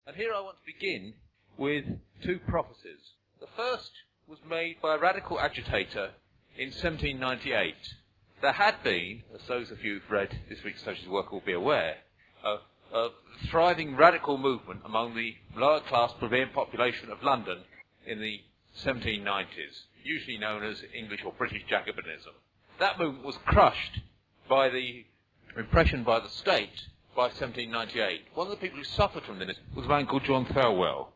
And here I want to begin with two prophecies. The first was made by a radical agitator in 1798. There had been, as those of you who've read this week's Socialist Worker will be aware, a thriving radical movement among the lower class plebeian population of London in the 1790s, usually known as English or British Jacobinism. That movement was crushed by the repression by the state by 1798. One of the people who suffered from this was a man called John Thirlwell.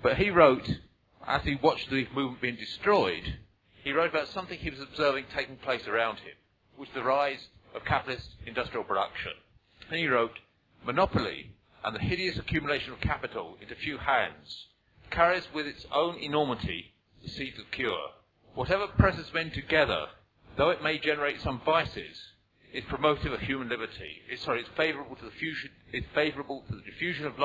But he wrote, as he watched the movement being destroyed, he wrote about something he was observing taking place around him, which was the rise of capitalist industrial production. And he wrote, "Monopoly and the hideous accumulation of capital into few hands carries with its own enormity the seeds of cure. Whatever presses men together, though it may generate some vices, is promotive of human liberty. It's favourable to the diffusion. It's favourable to the diffusion of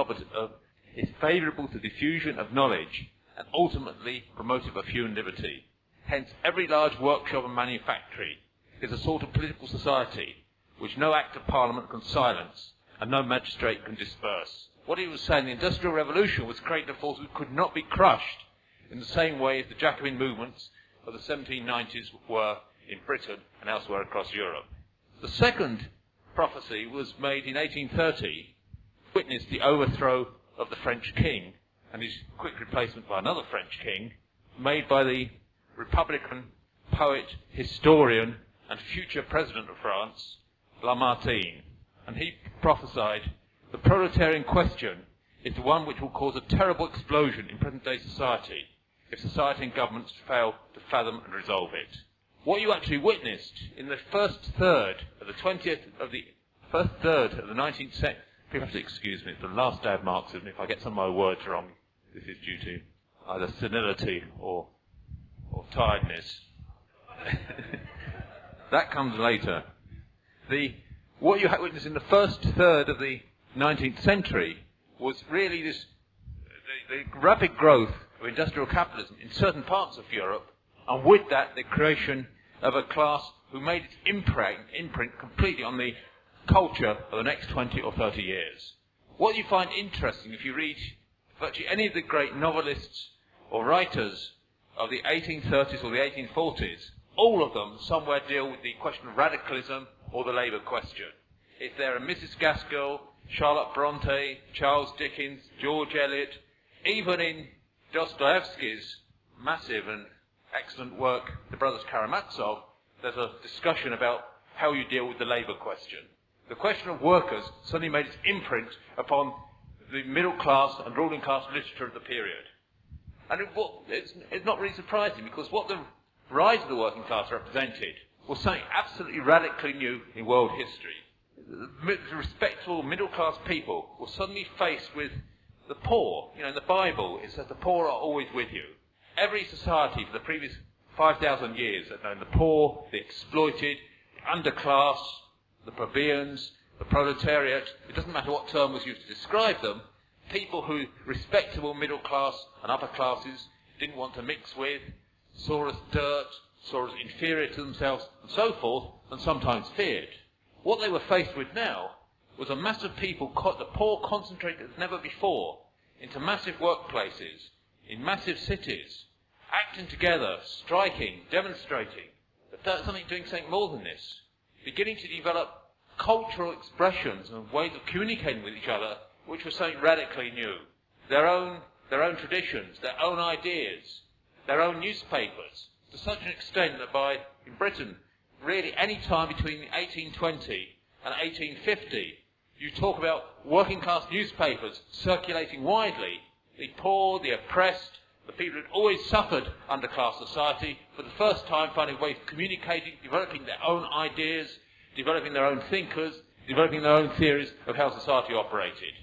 knowledge, and ultimately promotive of human liberty. Hence, every large workshop and manufactory is a sort of political society which no act of Parliament can silence and no magistrate can disperse." What he was saying, the Industrial Revolution was creating a force which could not be crushed in the same way as the Jacobin movements of the 1790s were in Britain and elsewhere across Europe. The second prophecy was made in 1830, witnessed the overthrow of the French king and his quick replacement by another French king, made by the Republican poet, historian, and future president of France, Lamartine. And he prophesied, "The proletarian question is the one which will cause a terrible explosion in present-day society if society and governments fail to fathom and resolve it." What you actually witnessed in the first third of the 19th century, people have to excuse me, it's the last day of Marxism. If I get some of my words wrong, this is due to either senility or tiredness. That comes later. What you witnessed in the first third of the 19th century was really the rapid growth of industrial capitalism in certain parts of Europe, and with that the creation of a class who made its imprint completely on the culture of the next 20 or 30 years. What you find interesting if you read virtually any of the great novelists or writers of the 1830s or the 1840s, all of them somewhere deal with the question of radicalism or the labour question. If they're a Mrs. Gaskell, Charlotte Bronte, Charles Dickens, George Eliot, even in Dostoevsky's massive and excellent work, The Brothers Karamazov, there's a discussion about how you deal with the labour question. The question of workers suddenly made its imprint upon the middle class and ruling class literature of the period. And it's not really surprising, because what the rise of the working class represented was something absolutely radically new in world history. The respectable middle class people were suddenly faced with the poor. You know, in the Bible it says the poor are always with you. Every society for the previous 5,000 years had known the poor, the exploited, the underclass, the plebeians, the proletariat. It doesn't matter what term was used to describe them. People who respectable middle class and upper classes didn't want to mix with, saw as dirt, saw as inferior to themselves, and so forth, and sometimes feared. What they were faced with now was a mass of people, the poor concentrated as never before, into massive workplaces, in massive cities, acting together, striking, demonstrating, but doing something more than this, beginning to develop cultural expressions and ways of communicating with each other which were something radically new. Their own traditions, their own ideas, their own newspapers, to such an extent that in Britain, really any time between 1820 and 1850, you talk about working class newspapers circulating widely. The poor, the oppressed, the people who had always suffered under class society, for the first time finding ways of communicating, developing their own ideas, developing their own thinkers, developing their own theories of how society operated.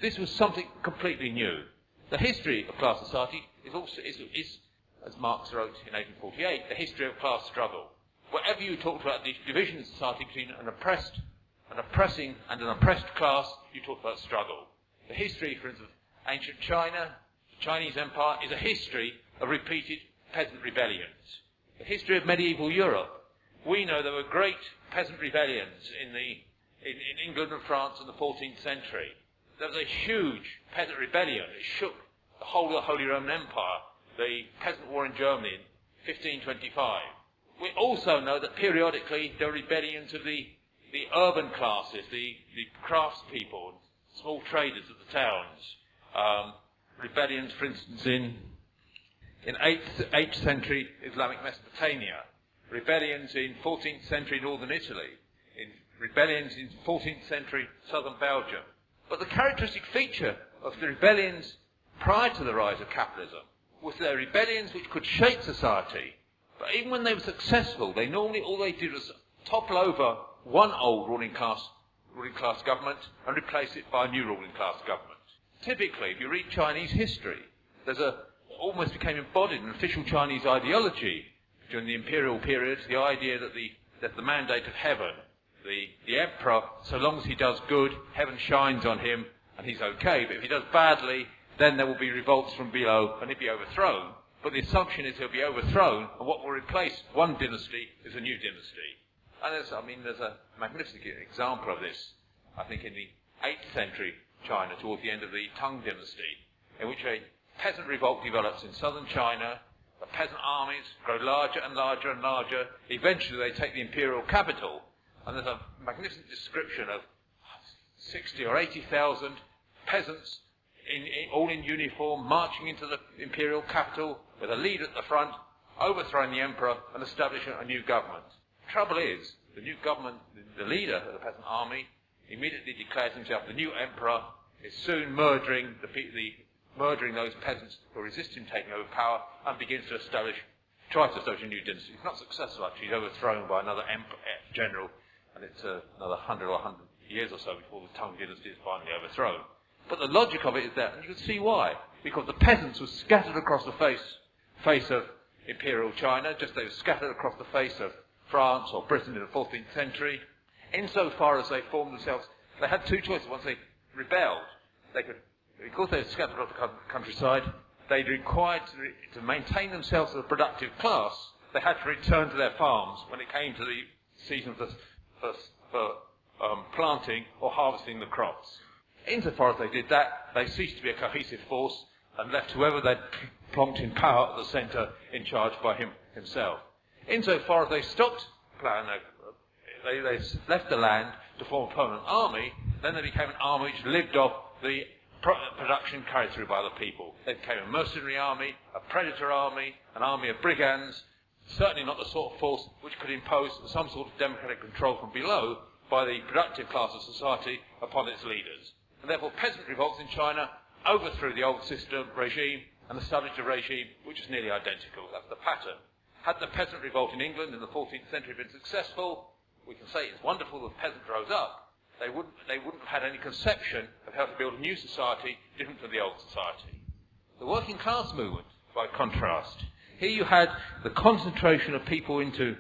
This was something completely new. The history of class society is, as Marx wrote in 1848, the history of class struggle. Wherever you talk about the division in society between an oppressing and an oppressed class, you talk about struggle. The history, for instance, of ancient China, the Chinese Empire, is a history of repeated peasant rebellions. The history of medieval Europe, we know there were great peasant rebellions in England and France in the 14th century. there was a huge peasant rebellion. It shook the whole of the Holy Roman Empire, the Peasant War in Germany in 1525. We also know that periodically there were rebellions of the urban classes, the craftspeople, small traders of the towns. Rebellions, for instance, in 8th century Islamic Mesopotamia. Rebellions in 14th century northern Italy. Rebellions in 14th century southern Belgium. But the characteristic feature of the rebellions prior to the rise of capitalism was their rebellions which could shake society. But even when they were successful, they normally all they did was topple over one old ruling class government and replace it by a new ruling class government. Typically, if you read Chinese history, almost became embodied in official Chinese ideology during the imperial period, the idea that the mandate of heaven, the emperor, so long as he does good, heaven shines on him and he's okay. But if he does badly, then there will be revolts from below and he'll be overthrown. But the assumption is he'll be overthrown, and what will replace one dynasty is a new dynasty. And there's a magnificent example of this, I think, in the 8th century China, towards the end of the Tang dynasty, in which a peasant revolt develops in southern China. The peasant armies grow larger and larger and larger. Eventually they take the imperial capital, and there's a magnificent description of 60 or 80,000 peasants all in uniform, marching into the imperial capital with a leader at the front, overthrowing the emperor and establishing a new government. The trouble is, the new government, the leader of the peasant army, immediately declares himself the new emperor, is soon murdering those peasants who resist him taking over power, and begins to try to establish a new dynasty. He's not successful, actually. He's overthrown by another general, and it's another 100 or 100 years or so before the Tang dynasty is finally overthrown. But the logic of it is there, and you can see why. Because the peasants were scattered across the face of imperial China, just they were scattered across the face of France or Britain in the 14th century. Insofar as they formed themselves, they had two choices. Once they rebelled, because they were scattered across the countryside, they required to maintain themselves as a productive class. They had to return to their farms when it came to the season for planting or harvesting the crops. Insofar as they did that, they ceased to be a cohesive force and left whoever they'd plonked in power at the centre in charge by himself. Insofar as they stopped plowing, they left the land to form a permanent army, then they became an army which lived off the production carried through by the people. They became a mercenary army, a predator army, an army of brigands, certainly not the sort of force which could impose some sort of democratic control from below by the productive class of society upon its leaders. And therefore peasant revolts in China overthrew the old system regime and established a regime which is nearly identical. That's the pattern. Had the peasant revolt in England in the 14th century been successful, we can say it's wonderful the peasant rose up. They wouldn't have had any conception of how to build a new society different from the old society. The working class movement, by contrast, here you had the concentration of people into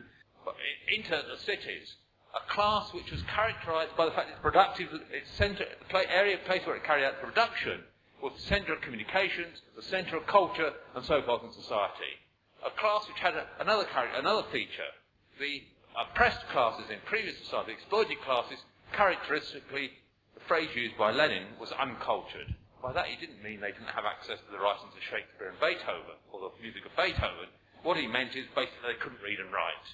the cities, a class which was characterised by the fact its productive, its centre, the place where it carried out production was the centre of communications, the centre of culture, and so forth in society. A class which had another feature. The oppressed classes in previous society, exploited classes, characteristically, the phrase used by Lenin was uncultured. By that he didn't mean they didn't have access to the writings of Shakespeare and Beethoven, or the music of Beethoven. What he meant is basically they couldn't read and write.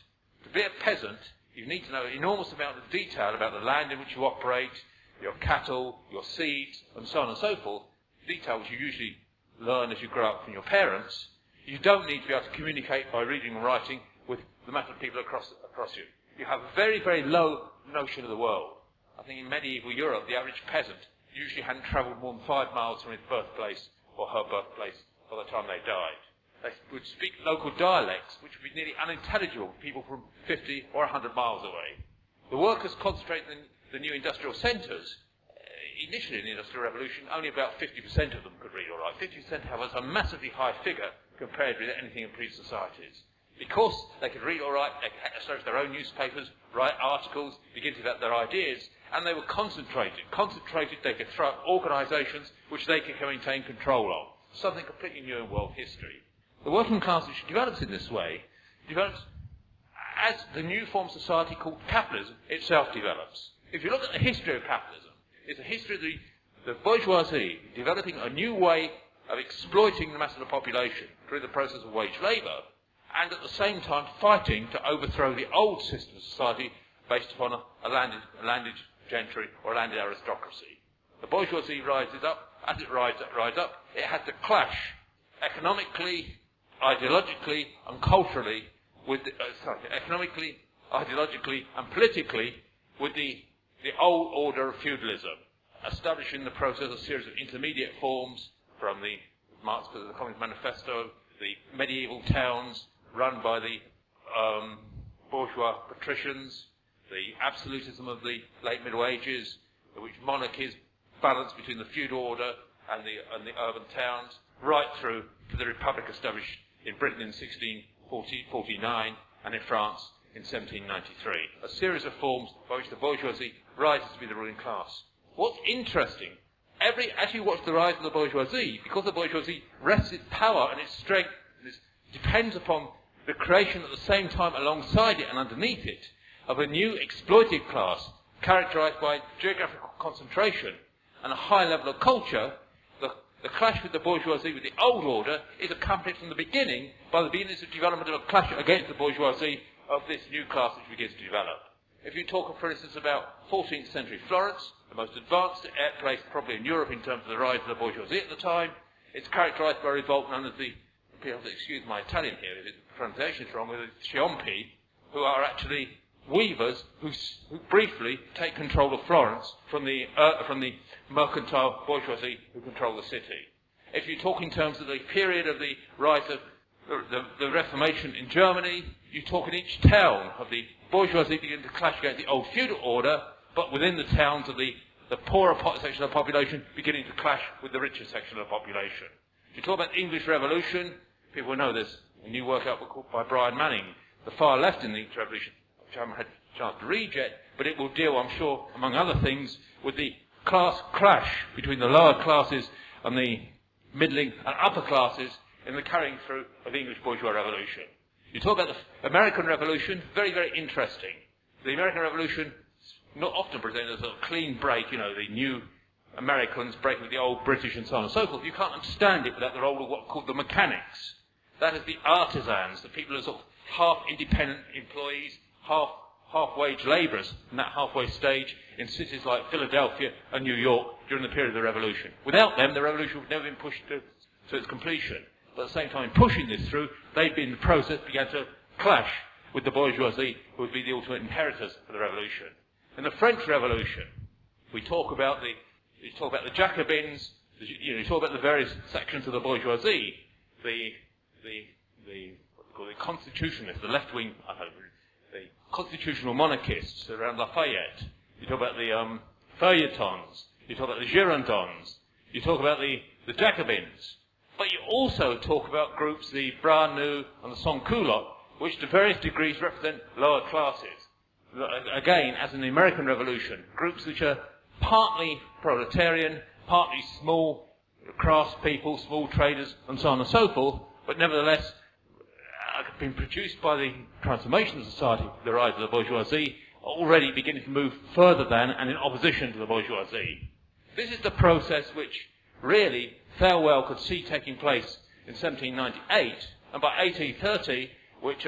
To be a peasant, you need to know an enormous amount of detail about the land in which you operate, your cattle, your seeds, and so on and so forth, detail which you usually learn as you grow up from your parents. You don't need to be able to communicate by reading and writing with the mass of people across you. You have a very, very low notion of the world. I think in medieval Europe, the average peasant usually hadn't travelled more than 5 miles from his birthplace or her birthplace by the time they died. They would speak local dialects, which would be nearly unintelligible to people from 50 or 100 miles away. The workers concentrated in the new industrial centres. Initially in the Industrial Revolution, only about 50% of them could read or write. 50% was a massively high figure compared with anything in previous societies. Because they could read or write, they could establish their own newspapers, write articles, begin to develop their ideas, and they were concentrated. Concentrated, they could throw up organisations which they could maintain control of. Something completely new in world history. The working class, which develops in this way, develops as the new form of society called capitalism itself develops. If you look at the history of capitalism, it's a history of the bourgeoisie developing a new way of exploiting the mass of the population through the process of wage labour, and at the same time fighting to overthrow the old system of society based upon a landed gentry or a landed aristocracy. The bourgeoisie rises up. As it rises up, it has to clash economically, ideologically and culturally with economically, ideologically and politically with the old order of feudalism, establishing the process a series of intermediate forms from the Communist Manifesto, the medieval towns run by the bourgeois patricians, the absolutism of the late Middle Ages, in which monarchies balance between the feudal order and the urban towns, right through to the republic established in Britain in 1649 and in France in 1793. A series of forms by which the bourgeoisie rises to be the ruling class. What's interesting, as you watch the rise of the bourgeoisie, because the bourgeoisie rests its power and its strength depends upon the creation at the same time alongside it and underneath it of a new exploited class characterised by geographical concentration and a high level of culture. The clash with the bourgeoisie, with the old order, is accompanied from the beginning by the beginnings of development of a clash against the bourgeoisie of this new class which begins to develop. If you talk, for instance, about 14th century Florence, the most advanced place probably in Europe in terms of the rise of the bourgeoisie at the time, it's characterised by a revolt known as excuse my Italian here if the pronunciation is wrong, with the Ciompi, who are actually weavers who briefly take control of Florence from the mercantile bourgeoisie who control the city. If you talk in terms of the period of the rise of the Reformation in Germany, you talk in each town of the bourgeoisie beginning to clash against the old feudal order, but within the towns of the poorer section of the population beginning to clash with the richer section of the population. If you talk about the English Revolution, people will know there's a new work out by Brian Manning, The Far Left in the English Revolution, which I haven't had a chance to read yet, but it will deal, I'm sure, among other things, with the class clash between the lower classes and the middling and upper classes in the carrying through of the English bourgeois revolution. You talk about the American Revolution, very, very interesting. The American Revolution is not often presented as a clean break, the new Americans breaking with the old British and so on and so forth. You can't understand it without the role of what are called the mechanics. That is the artisans, the people who are sort of half-independent employees, half-wage labourers in that halfway stage in cities like Philadelphia and New York during the period of the Revolution. Without them, the Revolution would never have been pushed to its completion. But at the same time, pushing this through, they'd been in the process, began to clash with the bourgeoisie, who would be the ultimate inheritors of the Revolution. In the French Revolution, we talk about the Jacobins, you talk about the various sections of the bourgeoisie, the constitutionalists, the left-wing, the constitutional monarchists around Lafayette. You talk about the feuilletons. You talk about the Girondins. You talk about the Jacobins. But you also talk about groups, the Bras Nou and the Sans-Culottes, which to various degrees represent lower classes. Again, as in the American Revolution, groups which are partly proletarian, partly small craftspeople, small traders, and so on and so forth, but nevertheless have been produced by the transformation of society, the rise of the bourgeoisie, already beginning to move further than and in opposition to the bourgeoisie. This is the process which really Farewell could see taking place in 1798, and by 1830, which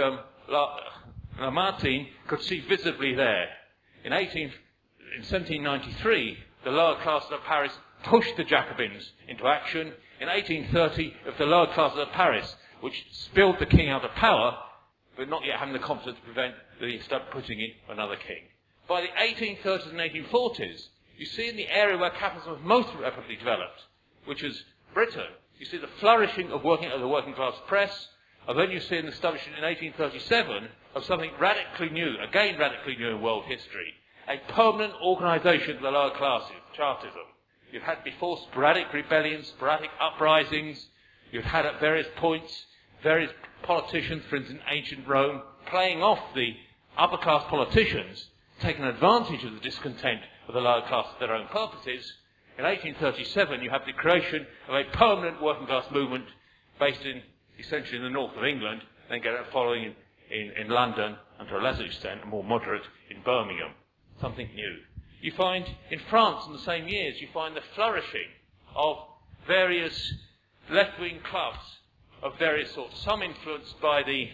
Lamartine could see visibly there. In 1793, the lower classes of Paris pushed the Jacobins into action. In 1830, it was the lower classes of Paris which spilled the king out of power, but not yet having the confidence to prevent the putting in another king. By the 1830s and 1840s, you see in the area where capitalism was most rapidly developed, which is Britain, you see the flourishing of the working class press, and then you see an establishment in 1837 of something radically new, again radically new in world history, a permanent organisation of the lower classes, Chartism. You've had before sporadic rebellions, sporadic uprisings. You've had at various points various politicians, for instance, in ancient Rome, playing off the upper class politicians, taking advantage of the discontent of the lower class for their own purposes. In 1837, you have the creation of a permanent working class movement based essentially in the north of England, then get it following in London, and to a lesser extent, more moderate, in Birmingham. Something new. you find in France in the same years, you find the flourishing of various left-wing clubs of various sorts, some influenced by the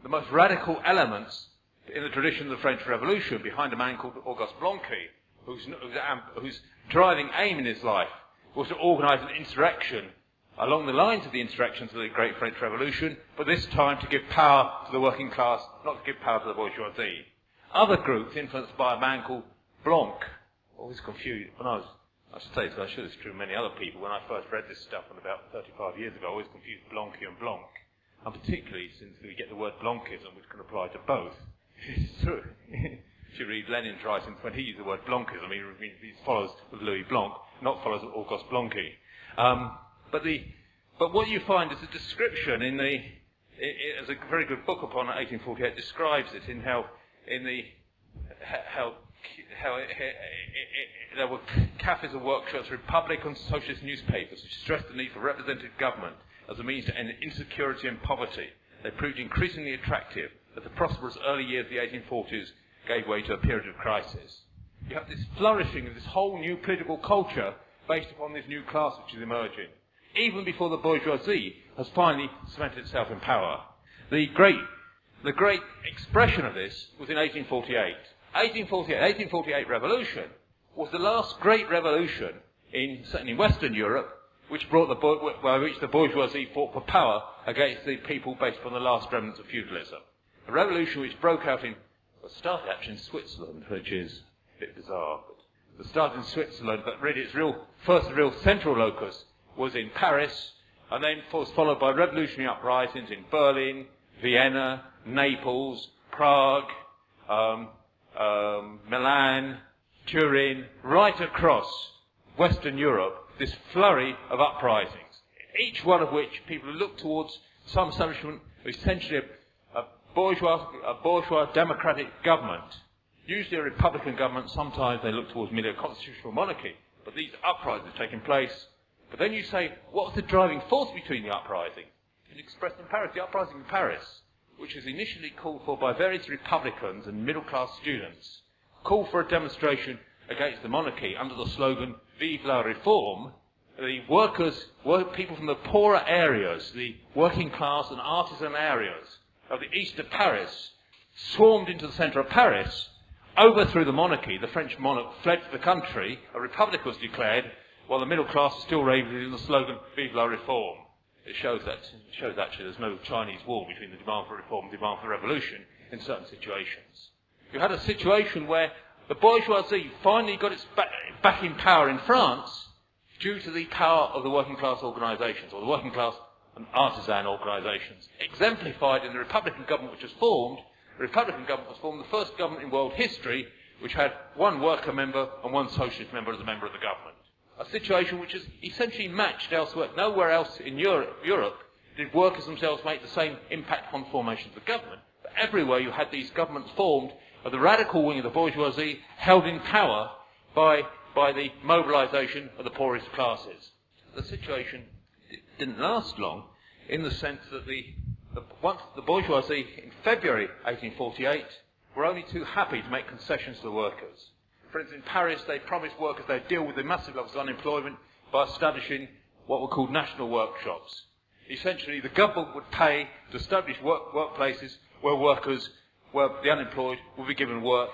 most radical elements in the tradition of the French Revolution, behind a man called Auguste Blanqui, whose driving aim in his life was to organise an insurrection along the lines of the insurrections of the Great French Revolution, but this time to give power to the working class, not to give power to the bourgeoisie. Other groups influenced by a man called Blanc, always confused, I should say this, I'm sure it's true of many other people, when I first read this stuff about 35 years ago, I always confused Blanqui and Blanc, and particularly since we get the word Blanquism, which can apply to both. It's true. If you read Lenin's writings, when he used the word Blanquism, he follows with Louis Blanc, not follows with Auguste Blanqui. But what you find is a description as a very good book upon 1848 describes it in how there were cafes and workshops, Republican socialist newspapers which stressed the need for representative government as a means to end insecurity and poverty. They proved increasingly attractive as the prosperous early years of the 1840s gave way to a period of crisis. You have this flourishing of this whole new political culture based upon this new class which is emerging, even before the bourgeoisie has finally cemented itself in power. The great expression of this was in 1848. 1848 revolution was the last great revolution certainly in Western Europe, by which the bourgeoisie fought for power against the people based upon the last remnants of feudalism. A revolution which broke out started actually in Switzerland, which is a bit bizarre, but it started in Switzerland, but really its first real central locus was in Paris, and then was followed by revolutionary uprisings in Berlin, Vienna, Naples, Prague, Milan, Turin, right across Western Europe, this flurry of uprisings, each one of which people look towards some establishment, essentially a bourgeois democratic government, usually a republican government. Sometimes they look towards merely a constitutional monarchy, but these uprisings are taking place. But then you say, what was the driving force between the uprising? It's expressed in Paris, the uprising in Paris, which was initially called for by various republicans and middle-class students, called for a demonstration against the monarchy under the slogan, Vive la Réforme. The people from the poorer areas, the working class and artisan areas of the east of Paris, swarmed into the centre of Paris, overthrew the monarchy. The French monarch fled to the country, a republic was declared, while the middle class is still raving the slogan, Vive la Réforme. It shows actually there's no Chinese wall between the demand for reform and demand for revolution in certain situations. You had a situation where the bourgeoisie finally got its back in power in France due to the power of the working class organisations, or the working class and artisan organisations, exemplified in the Republican government which was formed. The Republican government was formed, the first government in world history which had one worker member and one socialist member as a member of the government. A situation which is essentially matched elsewhere. Nowhere else in Europe did workers themselves make the same impact on the formation of the government. But everywhere you had these governments formed of the radical wing of the bourgeoisie, held in power by the mobilisation of the poorest classes. The situation didn't last long, in the sense that once the bourgeoisie in February 1848 were only too happy to make concessions to the workers. For instance, in Paris, they promised workers they'd deal with the massive levels of unemployment by establishing what were called national workshops. Essentially, the government would pay to establish workplaces where the unemployed would be given work.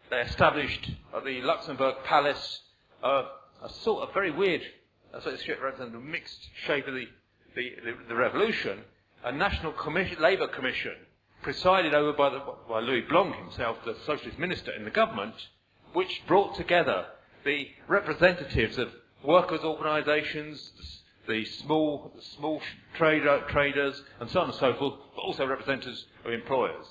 They established at the Luxembourg Palace a sort of very weird, representative mixed shape of the revolution, a national labour commission presided over by Louis Blanc himself, the socialist minister in the government, which brought together the representatives of workers' organisations, the small traders, and so on and so forth, but also representatives of employers.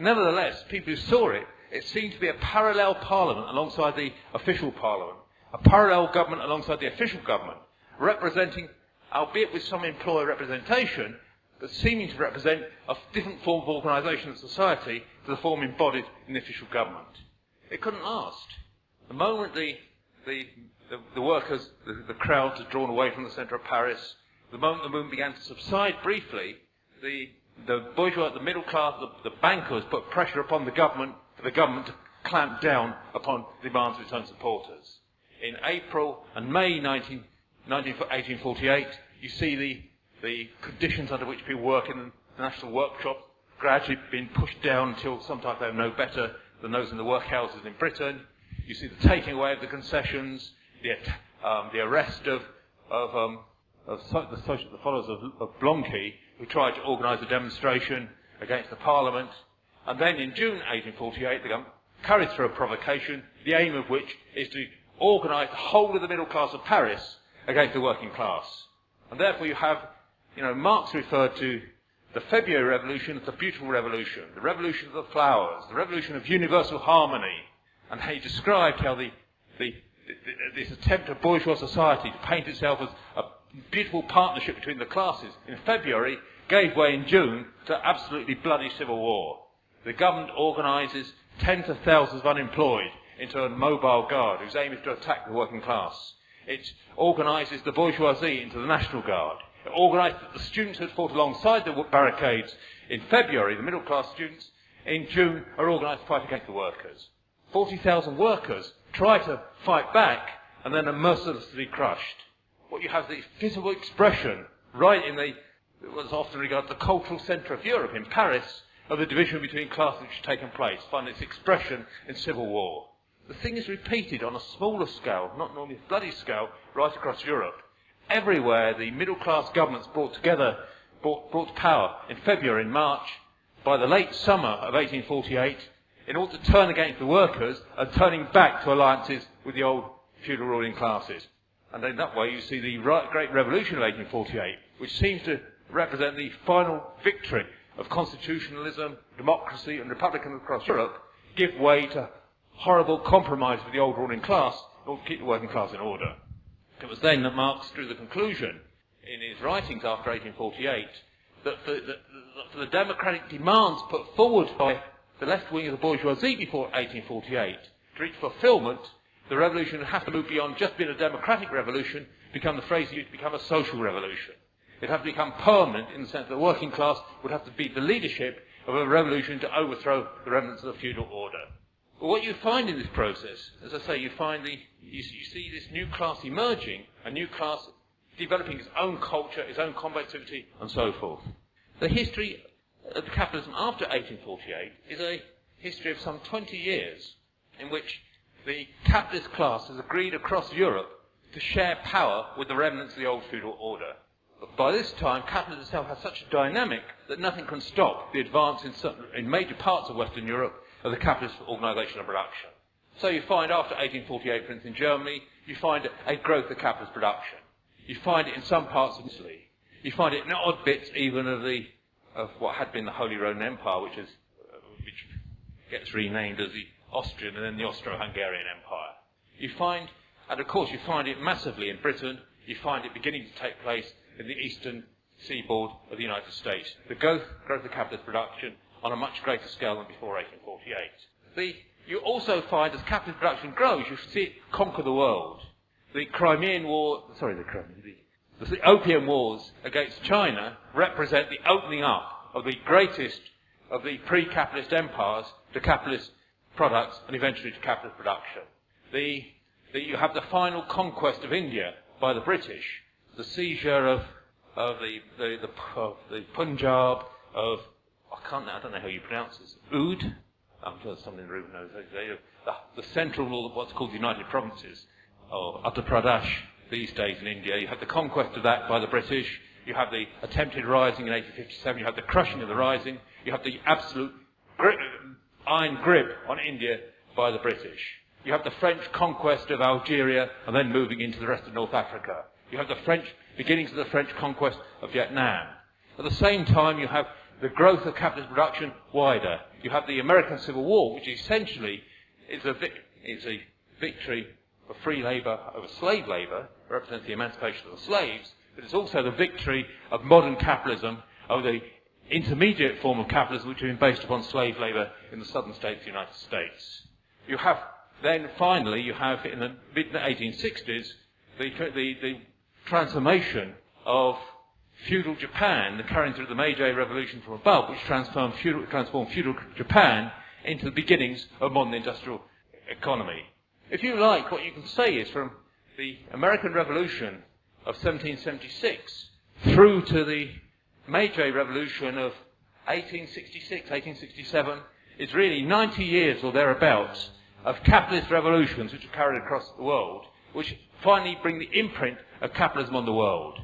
Nevertheless, people who saw it, it seemed to be a parallel parliament alongside the official parliament, a parallel government alongside the official government, representing, albeit with some employer representation, but seeming to represent a different form of organisation of society to the form embodied in the official government. It couldn't last. The moment the workers, the crowds had drawn away from the centre of Paris, the moment the movement began to subside briefly, the the bourgeois, the middle class, the bankers put pressure upon the government for the government to clamp down upon the demands of its own supporters. In April and May 1848, you see the conditions under which people work in the national workshop gradually being pushed down until sometimes they're no better than those in the workhouses in Britain. You see the taking away of the concessions, the arrest of the followers of Blanqui, who tried to organise a demonstration against the Parliament. And then in June 1848, the government carried through a provocation, the aim of which is to organise the whole of the middle class of Paris against the working class. And therefore you have, Marx referred to the February Revolution as the beautiful revolution, the revolution of the flowers, the revolution of universal harmony. And he described how this attempt of bourgeois society to paint itself as a beautiful partnership between the classes in February gave way in June to absolutely bloody civil war. The government organises tens of thousands of unemployed into a mobile guard whose aim is to attack the working class. It organises the bourgeoisie into the National Guard. It organised the students who had fought alongside the barricades in February, the middle class students, in June are organised to fight against the workers. 40,000 workers try to fight back and then are mercilessly crushed. What you have is the physical expression right in what's often regarded as the cultural centre of Europe, in Paris, of the division between classes which has taken place, find its expression in civil war. The thing is repeated on a smaller scale, not normally a bloody scale, right across Europe. Everywhere the middle class governments brought to power in February and March, by the late summer of 1848, in order to turn against the workers and turning back to alliances with the old feudal ruling classes. And in that way you see the Great Revolution of 1848, which seems to represent the final victory of constitutionalism, democracy and republicanism across Europe, give way to horrible compromise with the old ruling class in order to keep the working class in order. It was then that Marx drew the conclusion in his writings after 1848 that for the democratic demands put forward by the left wing of the bourgeoisie before 1848 to reach fulfilment, the revolution would have to move beyond just being a democratic revolution, become the phrase used to become a social revolution. It would have to become permanent in the sense that the working class would have to be the leadership of a revolution to overthrow the remnants of the feudal order. But what you find in this process, as I say, you see this new class emerging, a new class developing its own culture, its own combativity, and so forth. The history of capitalism after 1848 is a history of some 20 years in which the capitalist class has agreed across Europe to share power with the remnants of the old feudal order. But by this time, capitalism itself has such a dynamic that nothing can stop the advance in major parts of Western Europe of the capitalist organisation of production. So you find after 1848, for instance, in Germany, you find a growth of capitalist production. You find it in some parts of Italy. You find it in odd bits even of what had been the Holy Roman Empire, which gets renamed as the Austrian and then the Austro-Hungarian Empire. You find it massively in Britain. You find it beginning to take place in the eastern seaboard of the United States. The growth of capitalist production on a much greater scale than before 1848. You also find as capitalist production grows, you see it conquer the world. The Opium Wars against China represent the opening up of the greatest of the pre-capitalist empires to capitalist products and eventually to capitalist production. You have the final conquest of India by the British, the seizure of the Punjab, I don't know how you pronounce this, Oud? I'm sure something Ruben knows. The central, what's called the United Provinces, or Uttar Pradesh these days in India. You have the conquest of that by the British. You have the attempted rising in 1857. You have the crushing of the rising. You have the absolute iron grip on India by the British. You have the French conquest of Algeria and then moving into the rest of North Africa. You have the beginnings of the French conquest of Vietnam. At the same time, you have the growth of capitalist production wider. You have the American Civil War, which essentially is a victory for free labour over slave labour, represents the emancipation of the slaves, but it's also the victory of modern capitalism over the intermediate form of capitalism which has been based upon slave labour in the southern states of the United States. You have then finally, you have in the mid-1860s the transformation of feudal Japan, carrying through the Meiji Revolution from above, which transformed feudal Japan into the beginnings of modern industrial economy. If you like, what you can say is from the American Revolution of 1776 through to the Meiji Revolution of 1866, 1867, is really 90 years or thereabouts of capitalist revolutions which are carried across the world, which finally bring the imprint of capitalism on the world.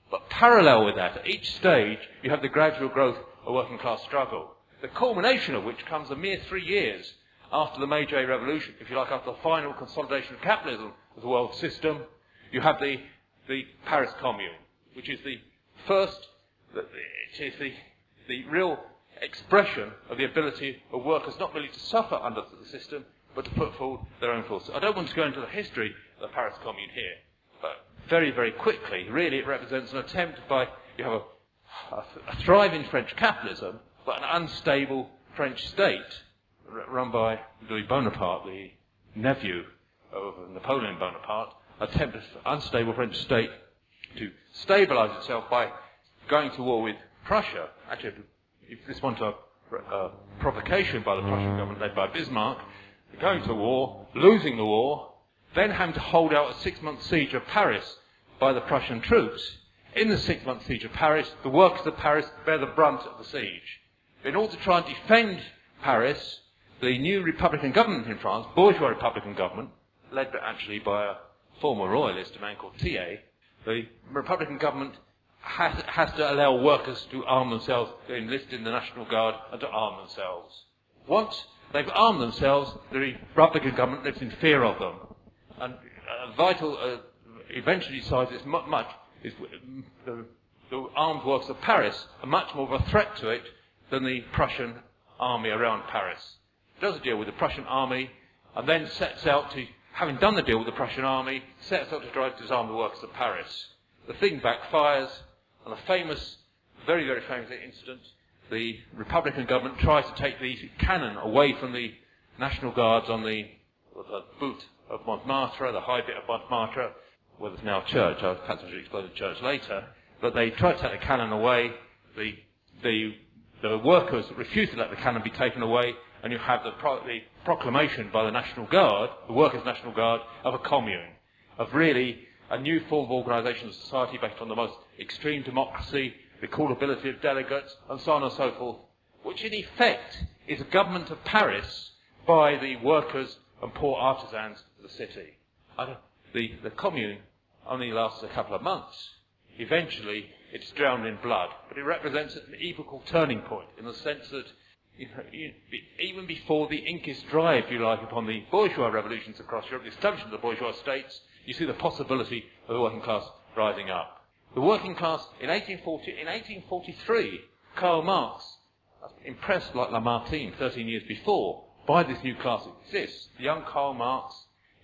But parallel with that, at each stage, you have the gradual growth of working class struggle, the culmination of which comes a mere 3 years after the Meiji Revolution, if you like, after the final consolidation of capitalism as a world system. You have the Paris Commune, which is the first, it is the real expression of the ability of workers not merely to suffer under the system, but to put forward their own forces. I don't want to go into the history of the Paris Commune here, but very, very quickly, really it represents an attempt by, you have a thriving French capitalism, but an unstable French state, run by Louis Bonaparte, the nephew of Napoleon Bonaparte, attempted an unstable French state to stabilise itself by going to war with Prussia. Actually, if this went to a provocation by the Prussian government led by Bismarck, going to war, losing the war, then having to hold out a 6-month siege of Paris by the Prussian troops. In the 6-month siege of Paris, the workers of Paris bear the brunt of the siege. In order to try and defend Paris, the new Republican government in France, bourgeois Republican government, led actually by a former royalist, a man called Thiers, the Republican government has to allow workers to arm themselves, to enlist in the National Guard and to arm themselves. Once they've armed themselves, the Republican government lives in fear of them. And eventually decides the armed workers of Paris are much more of a threat to it than the Prussian army around Paris. It does a deal with the Prussian army and then sets out to, having done the deal with the Prussian army, sets out to try to disarm the workers of Paris. The thing backfires, and a famous, very, very famous incident, the Republican government tries to take the cannon away from the National Guards on the boot of Montmartre, the high bit of Montmartre, where there's now a church. Perhaps I should explain the church later. But they try to take the cannon away. The workers refuse to let the cannon be taken away, and you have the proclamation by the National Guard, the Workers' National Guard, of a commune, of really a new form of organisation of society based on the most extreme democracy, the callability of delegates, and so on and so forth, which in effect is a government of Paris by the workers and poor artisans of the city. The commune only lasts a couple of months. Eventually, it's drowned in blood, but it represents an epochal turning point in the sense that even before the ink is dry, if you like, upon the bourgeois revolutions across Europe, the establishment of the bourgeois states, you see the possibility of the working class rising up. The working class, in 1843, Karl Marx, impressed like Lamartine 13 years before, by this new class that exists. The young Karl Marx,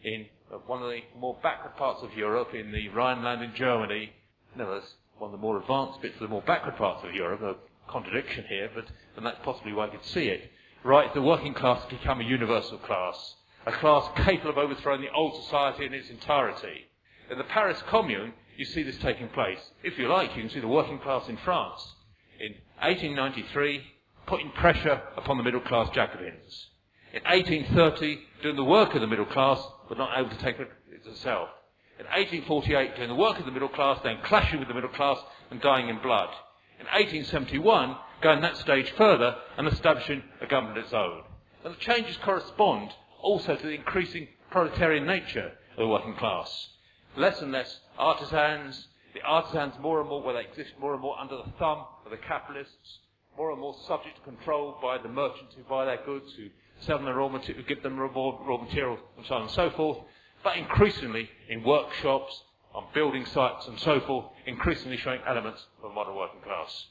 in one of the more backward parts of Europe, in the Rhineland in Germany, that's one of the more advanced bits of the more backward parts of Europe, a contradiction here, and that's possibly why I could see it, right, the working class has become a universal class, a class capable of overthrowing the old society in its entirety. In the Paris Commune, you see this taking place. If you like, you can see the working class in France, in 1893, putting pressure upon the middle-class Jacobins. In 1830, doing the work of the middle class, but not able to take it itself. In 1848, doing the work of the middle class, then clashing with the middle class and dying in blood. In 1871, going that stage further and establishing a government of its own. And the changes correspond also to the increasing proletarian nature of the working class. Less and less artisans, the artisans more and more, where they exist more and more under the thumb of the capitalists, more and more subject to control by the merchants who buy their goods, who sell them the raw material, give them raw material, and so on and so forth, but increasingly in workshops, on building sites and so forth, increasingly showing elements of a modern working class.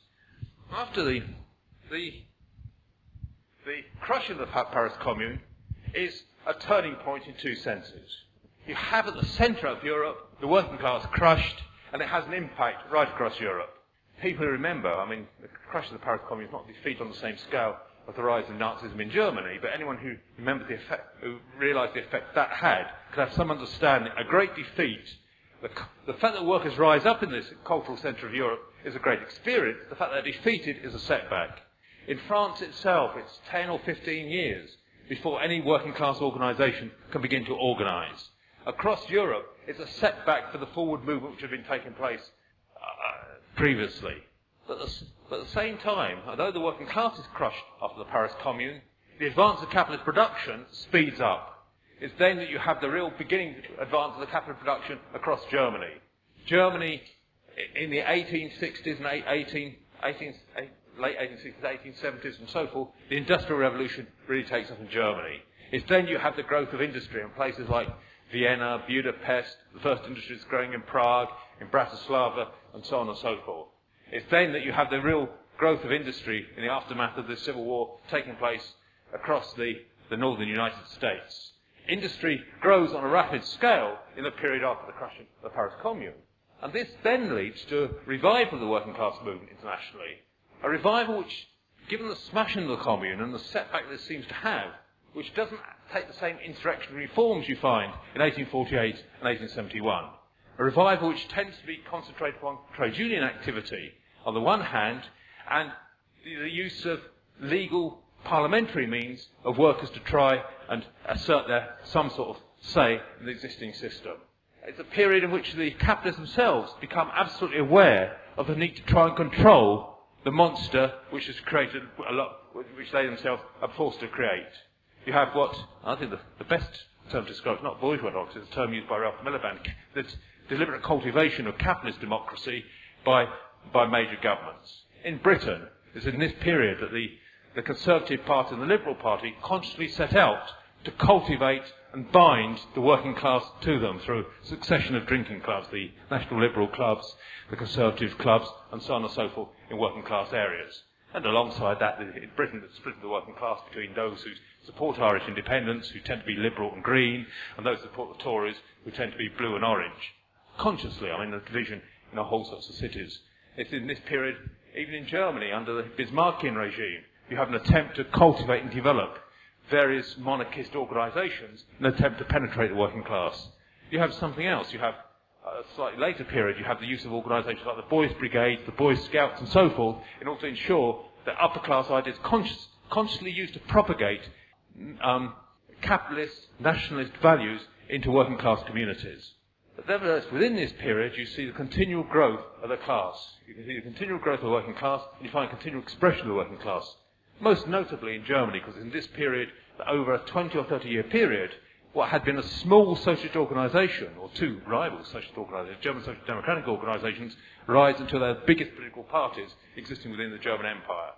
After the crush of the Paris Commune is a turning point in two senses. You have at the centre of Europe the working class crushed, and it has an impact right across Europe. People who remember, the crush of the Paris Commune is not a defeat on the same scale of the rise of Nazism in Germany, but anyone who remembers the effect, who realised the effect that had, could have some understanding. A great defeat The fact that workers rise up in this cultural centre of Europe is a great experience. The fact that they're defeated is a setback. In France itself, it's 10 or 15 years before any working class organisation can begin to organise. Across Europe, it's a setback for the forward movement which had been taking place previously. But at the same time, although the working class is crushed after the Paris Commune, the advance of capitalist production speeds up. It's then that you have the real beginning advance of the capital production across Germany. Germany, in the 1860s and late 1860s, 1870s and so forth, the Industrial Revolution really takes off in Germany. It's then you have the growth of industry in places like Vienna, Budapest, the first industry is growing in Prague, in Bratislava, and so on and so forth. It's then that you have the real growth of industry in the aftermath of the Civil War taking place across the northern United States. Industry grows on a rapid scale in the period after the crushing of the Paris Commune. And this then leads to a revival of the working class movement internationally. A revival which, given the smashing of the Commune and the setback that it seems to have, which doesn't take the same insurrectionary forms you find in 1848 and 1871. A revival which tends to be concentrated upon trade union activity on the one hand, and the use of legal parliamentary means of workers to try and assert some sort of say in the existing system. It's a period in which the capitalists themselves become absolutely aware of the need to try and control the monster which has created which they themselves are forced to create. You have what, I think the best term to describe, not bourgeois democracy, it's a term used by Ralph Miliband, that's deliberate cultivation of capitalist democracy by major governments. In Britain, it's in this period that the Conservative Party and the Liberal Party consciously set out to cultivate and bind the working class to them through a succession of drinking clubs, the National Liberal clubs, the Conservative clubs, and so on and so forth in working class areas. And alongside that, in Britain, it's split the working class between those who support Irish independence, who tend to be liberal and green, and those who support the Tories, who tend to be blue and orange. Consciously, the division in a whole sorts of cities. It's in this period, even in Germany, under the Bismarckian regime, you have an attempt to cultivate and develop various monarchist organisations in an attempt to penetrate the working class. You have something else. You have a slightly later period, you have the use of organisations like the Boys Brigade, the Boy Scouts and so forth, in order to ensure that upper class ideas consciously used to propagate capitalist, nationalist values into working class communities. But nevertheless, within this period, you see the continual growth of the class. You can see the continual growth of the working class, and you find continual expression of the working class. Most notably in Germany, because in this period, over a 20 or 30 year period, what had been a small socialist organisation, or two rival socialist organisations, German social democratic organisations, rise into their biggest political parties existing within the German Empire.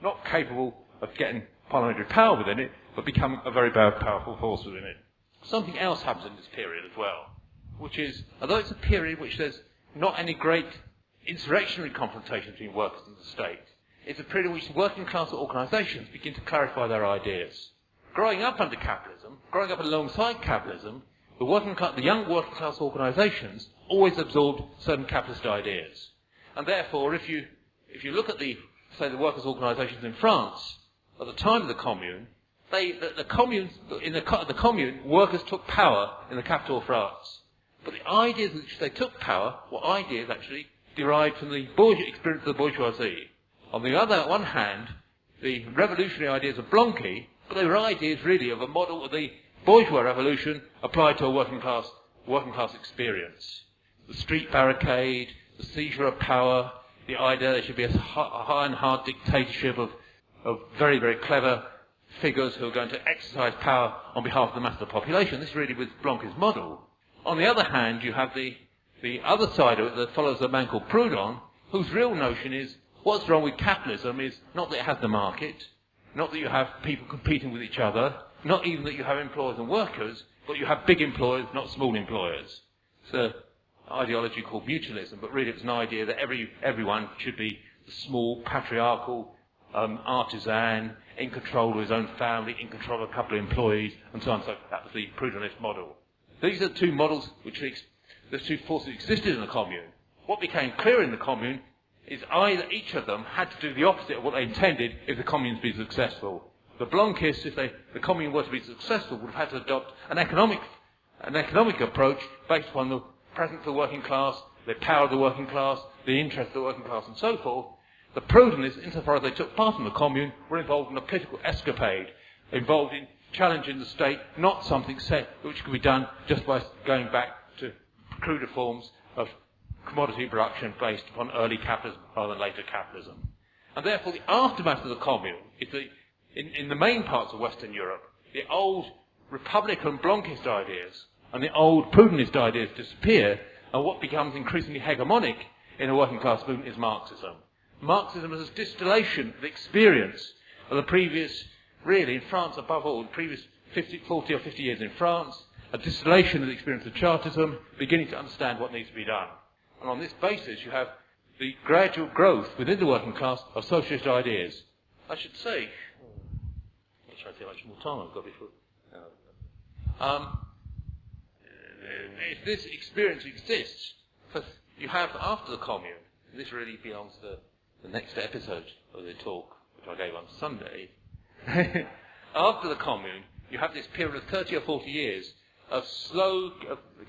Not capable of getting parliamentary power within it, but becoming a very powerful force within it. Something else happens in this period as well, which is, although it's a period in which there's not any great insurrectionary confrontation between workers and the state, it's a period in which working class organisations begin to clarify their ideas. Growing up under capitalism, growing up alongside capitalism, the young working class organisations always absorbed certain capitalist ideas. And therefore, if you look at the workers' organisations in France at the time of the Commune, the Commune, workers took power in the capital of France. But the ideas which they took power were ideas actually derived from the experience of the bourgeoisie. On the one hand, the revolutionary ideas of Blanqui, but they were ideas really of a model of the bourgeois revolution applied to a working class experience. The street barricade, the seizure of power, the idea there should be a high and hard dictatorship of very, very clever figures who are going to exercise power on behalf of the mass of the population. This really was Blanqui's model. On the other hand, you have the other side of it that follows a man called Proudhon, whose real notion is what's wrong with capitalism is not that it has the market, not that you have people competing with each other, not even that you have employers and workers, but you have big employers, not small employers. It's an ideology called mutualism, but really it's an idea that everyone should be the small, patriarchal artisan, in control of his own family, in control of a couple of employees, and so on. So that was the Proudhonist model. These are the two models the two forces existed in the Commune. What became clear in the Commune is either each of them had to do the opposite of what they intended if the Commune to be successful. The Blanquists, if the Commune were to be successful, would have had to adopt an economic approach based upon the presence of the working class, the power of the working class, the interest of the working class, and so forth, the prudentists, insofar as they took part in the commune, were involved in a political escapade, involved in challenging the state, not something set which could be done just by going back to cruder forms of commodity production based upon early capitalism rather than later capitalism. And therefore the aftermath of the commune is in the main parts of Western Europe, the old Republican Blanquist ideas and the old prudentist ideas disappear, and what becomes increasingly hegemonic in a working class movement is Marxism. Marxism is a distillation of the experience of the previous, really in France above all, the previous 40 or 50 years in France, a distillation of the experience of Chartism, beginning to understand what needs to be done. And on this basis you have the gradual growth within the working class of socialist ideas. I should say, I'm trying to see how much more time I've got before. If this experience exists, you have after the commune, this really belongs to the next episode of the talk, which I gave on Sunday. After the commune, you have this period of 30 or 40 years of slow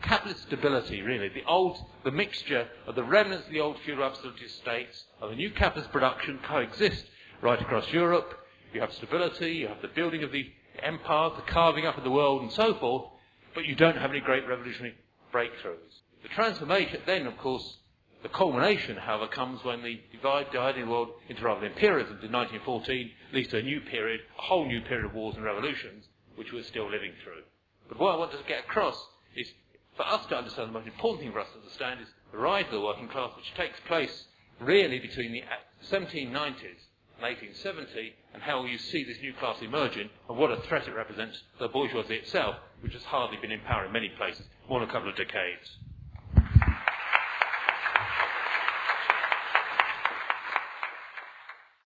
capitalist stability, really. The mixture of the remnants of the old feudal absolutist states, of the new capitalist production coexist right across Europe. You have stability, you have the building of the empire, the carving up of the world, and so forth, but you don't have any great revolutionary breakthroughs. The transformation then, of course, the culmination, however, comes when the dividing the world into rather imperialism in 1914 leads to a new period, a whole new period of wars and revolutions, which we're still living through. But what I want to get across is, for us to understand, the most important thing for us to understand is the rise of the working class, which takes place really between the 1790s and 1870, and how you see this new class emerging, and what a threat it represents to the bourgeoisie itself, which has hardly been in power in many places, more than a couple of decades.